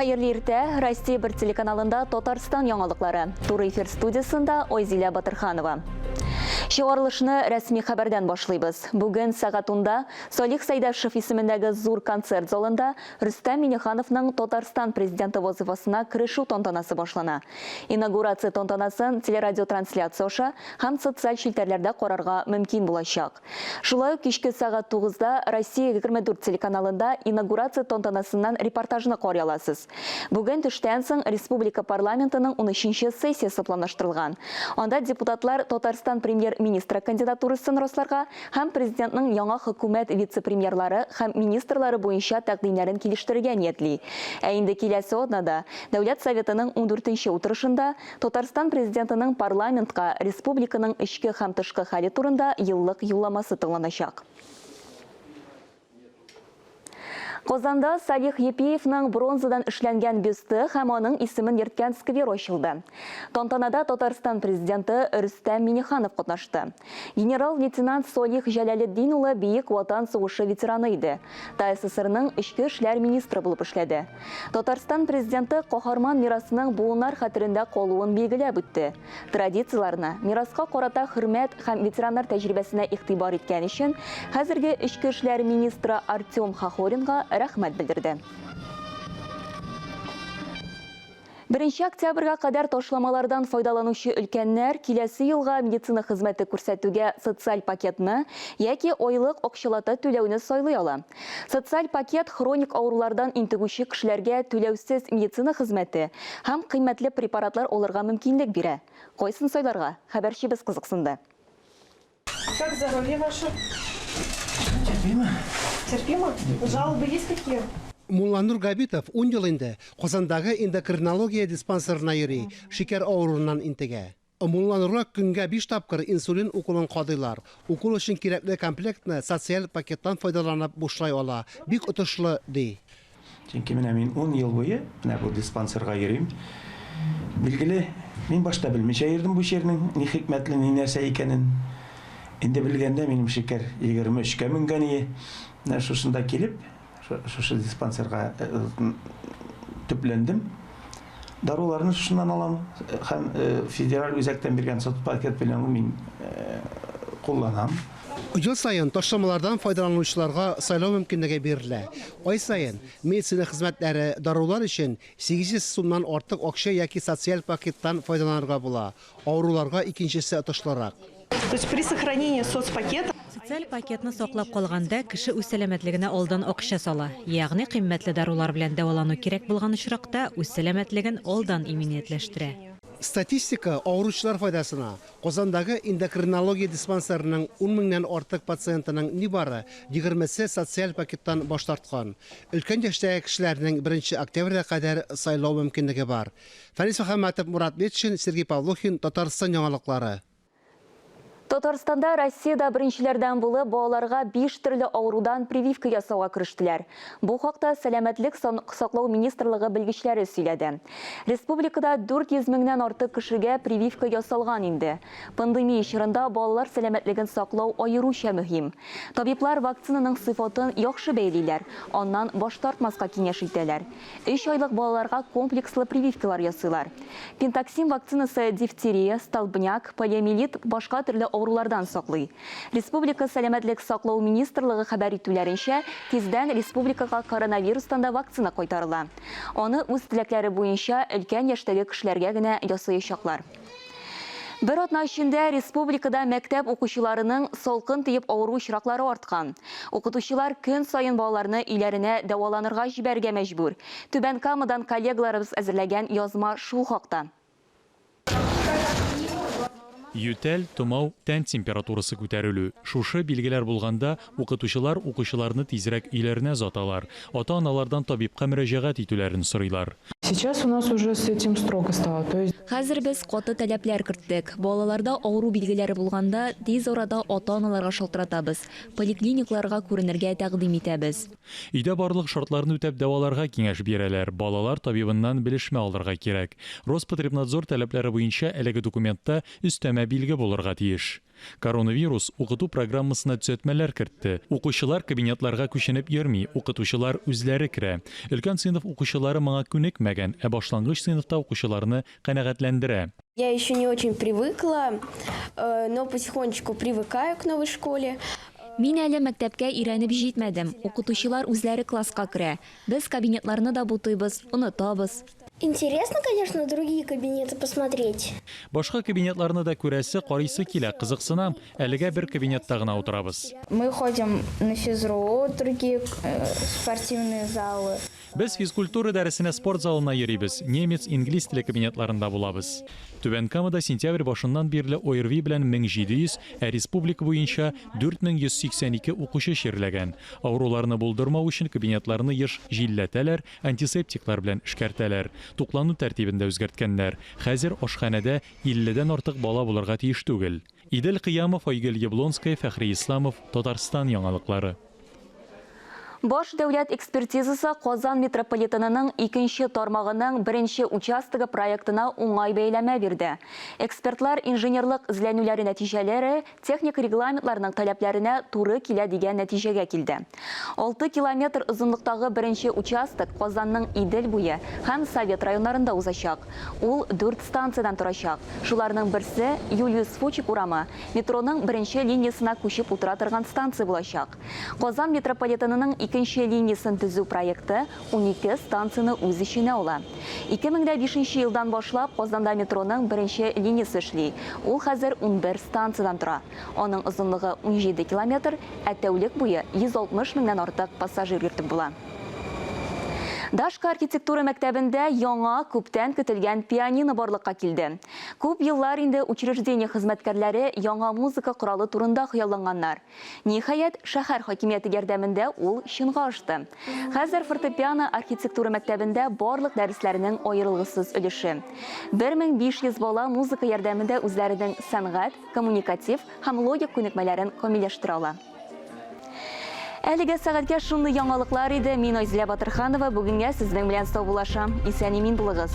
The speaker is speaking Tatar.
Hayırlı irte, Россия bir телеканалында Татарстан яңалыклары. Туры эфир студиясында Ойзиля Батырханова. Шуарылышны рәсми хәбәрдән башлыйбыз. Бүген сәгатында Салих Сайдашев исемендәге зур концерт залында Рөстәм Миңнехановның Татарстан президенты вазифасына кирешү тантанасы башлана. Инаугурация тантанасын телерадиотрансляциясы һәм социаль челтәрләрдә карарга мөмкин булачак. Шулай ук кичке сәгать 9-да Россия 24 телеканалында инаугурация тантанасыннан репортажны карый аласыз. Бүген төштән соң Республика парламентының 13-нче сессиясе планлаштырылган. Анда депутатлар Татарстан премьер-министры кандидатурасын расларга һәм президентның яңа хөкүмәт вице-премьерлары һәм министрлары буенча тәкъдимнәрен килештерергә ниятли. Ә инде киләсе атнада Дәүләт Советының 14-нче утырышында Татарстан президентының парламентка республиканың эчке һәм тышкы хәле турында еллык юлламасы тыңланачак. Казанда Салих Епиевның бронзадан эшләнгән бюсты һәм аның исемен йөрткән сквер ачылды. Тантанада Татарстан президенты Рөстәм Миңнеханов катнашты. Генерал-лейтенант Салих Җәләлетдин улы бөек ватан сугышы ветераны иде. ТССРның эчке эшләр министры булып эшләде. Татарстан президенты каһарман мирасының буыннар хәтерендә калуын билгеләп үтте. Традицияларына, мираска карата хөрмәт һәм ветераннар тәҗрибәсенә игътибар иткән өчен хәзерге эчке эшләр министры Артем Хохоринга рәхмәт белдерде. 1 октябрьгә кадәр ташламалардан файдаланучы өлкәннәр киләсе елга медицина хезмәте күрсәтүгә социаль пакетны яки айлык акчалата түләүне сайлый ала. Социаль пакет хроник авырулардан интегүче кешеләргә түләүсез медицина хезмәте һәм кыйммәтле препаратлар алырга мөмкинлек бирә. Кайсын сайларга хәбәрчебез кызыксынды. Как здоровье ваше? Терпимо. Терпимо? Жалобы есть какие? Мулланур Габитов 10 ел инде Казандагы эндокринология диспансерына йөри, шикәр авыруыннан интегә. Мулланурга көнгә 5 тапкыр инсулин укулын кадыйлар. Укул өчен кирәкле комплектны социаль пакеттан файдаланып бушлай ала. Бик отышлы ди. Чөнки менә мин 10 ел буе менә бу диспансерга йөрим. Билгеле, мин башта белмичә йөрдем бу шернең ни хикмәтле, ни нәрсә икәнен. Инде белгәндә минем шикәр 23-кә менгән иде. Менә шушында килеп, шушы диспансерга төпләндем. Даруларны шуннан алам һәм федераль үзәктән биргән сот пакет белән мин кулланам. Ел сайын ташламалардан файдаланучыларга сайлау мөмкинлеге бирелә. Ай сайын медицина хезмәтләре дарулар өчен 800 сумнан артык акча яки социаль пакеттан файдаланырга була. Авыруларга икенчесе отышлырак. То есть при сохранении соцпакета социаль пакетны саклап калганда кеше үз сәламәтлегенә алдан акча сала. Ягъни кыйммәтле дарулар белән дәвалану кирәк булган очракта үз сәламәтлеген алдан иминиятләштерә. Статистика авыручылар файдасына Казандагы эндокринология диспансерының 10 меңнән артык пациентының нибары 20-се социаль пакеттан баш тарткан. Өлкән яшьтәге кешеләрнең 1 октябрьгә кадәр сайлау мөмкинлеге бар. Фәнис Мөхәммәтов, Мурат Бетшин, Сергей Павлухин, Татарстан яңалыклары. Татарстанда Россияда беренчеләрдән булып балаларга 5 төрле авырудан прививка ясауга кирештеләр. Бу хакта Сәламәтлек саклау министрлыгы белгечләре сөйләде. Республикада 400 меңнән артык кешегә прививка ясалган инде. Пандемия чорында балалар сәламәтлеген саклау аеруча мөһим. Табиблар вакцинаның сыйфатын яхшы бәйлиләр, аннан баш тартмаска киңәш итәләр. 3 айлык балаларга комплекслы прививкалар ясыйлар. Пентаксим вакцинасы дифтерия, столбняк, полиомиелит башка төрле авырулардан саклый. Республика сәламәтлек саклау министрлыгы хәбәр итүләренчә, тиздән республикага коронавирустан да вакцина кайтарыла. Аны үз теләкләре буенча өлкән яшьтәге кешеләргә генә ясаячаклар. Бер атна эчендә республикада мәктәп укучыларының салкын тиеп авыру очраклары арткан. Укытучылар көн сайын балаларны өйләренә дәваланырга җибәргә мәҗбүр. Түбән Камадан коллегаларыбыз әзерләгән язма шул хакта. Ютәл, томау, тән температурасы күтәрелү. Шушы билгеләр булганда укытучылар укучыларны тизрәк өйләренә озаталар. Ата-аналардан табибка мөрәҗәгать итүләрен сорыйлар. Сейчас у нас уже с этим строго стало. Хәзер без каты таләпләр керттек. Балаларда авыру билгеләре булганда тиз арада ата-аналарга шалтыратабыз. Поликлиникларга күренергә тәкъдим итәбез. Өйдә барлык шартларны үтәп дәваларга киңәш бирәләр. Балалар табибыннан белешмә алырга кирәк. Роспотребнадзор таләпләре буенча әлеге документта өстәмә билге булырга тиеш. Коронавирус укыту программасына төзәтмәләр кертте. Укучылар кабинетларга күченеп йөрми, укытучылар үзләре керә. Өлкән сыйныф укучылары моңа күнекмәгән, ә башлангыч сыйныфта укучыларны канәгатьләндерә. Я еще не очень привыкла, но потихонечку привыкаю к новой школе. Мин әле мәктәпкә өйрәнеп җитмәдем. Укытучылар үзләре класска керә. Без кабинетларны да бутыйбыз, унытабыз. Интересно, конечно, другие кабинеты посмотреть. Башка кабинетларны да күрәсе, карыйсы килә, кызыксынам. Әлегә бер кабинетта гына утырабыз. Мы ходим на физру, другие спортивные залы. Без физкультура дәресенә спорт залына йөрибез. Немец, инглиз теле кабинетларында булабыз. Түбән Камада сентябрь башыннан бирле ОРВ белән 1700, ә республика буенча 4182 укучы чирләгән. Авыруларны булдырмау өчен кабинетларны еш җилләтәләр, антисептиклар белән эшкәртәләр. Туклану тәртибендә үзгәрткәннәр. Хәзер ашханәдә 50дән артык бала булырга тиеш түгел. Идел Кыямов, Айгөл Яблонская, Фәхри Исламов, Татарстан яңалыклары. Баш дәүләт экспертизасы Казан метрополитенының 2нче тармагының 1нче участогы проектына уңай бәйләмә бирде. Экспертлар инженерлык эзләнүләре нәтиҗәләре техник регламентларның таләпләренә туры килә дигән нәтиҗәгә килде. 6 километр озынлыктагы 1нче участок Казанның Идел буе һәм Совет районнарында узачак. Ул 4 станциyaдан торачак. Шуларның берсе Юлиус Фучик урамы, метроның 1нче линиясына күчеп утыра торган станция булачак. Казан метрополитенының 2нче линиясын төзү проекты 12 станцияны үз иченә ала. 2005 елдан башлап Казанда метроның 1нче линиясе эшли. Ул хәзер 11 станциядан тора. Аның озынлыгы 17 километр, ә тәүлек буе 160 меңнән артык пассажир йөртеп була. Дашка архитектура мәктәбендә яңа күптән көтелгән пианино барлыкка килде. Күп еллар инде учреждение хезмәткәрләре яңа музыка коралы турында хыялланганнар. Ниһаять, шәһәр хакимияте ярдәмендә ул чынга ашты. Хәзер фортепиано архитектура мәктәбендә барлык дәресләрнең аерылгысыз өлеше. 1500 бала музыка ярдәмендә үзләренең сәнгать, коммуникатив һәм логик күнекмәләрен камилләштерә ала. Әлегә сәгатькә шундый яңалыклар иде. Мин Айзилә Батырханова, бүгенгә сезнең белән сау булашам. Исән-имин булыгыз.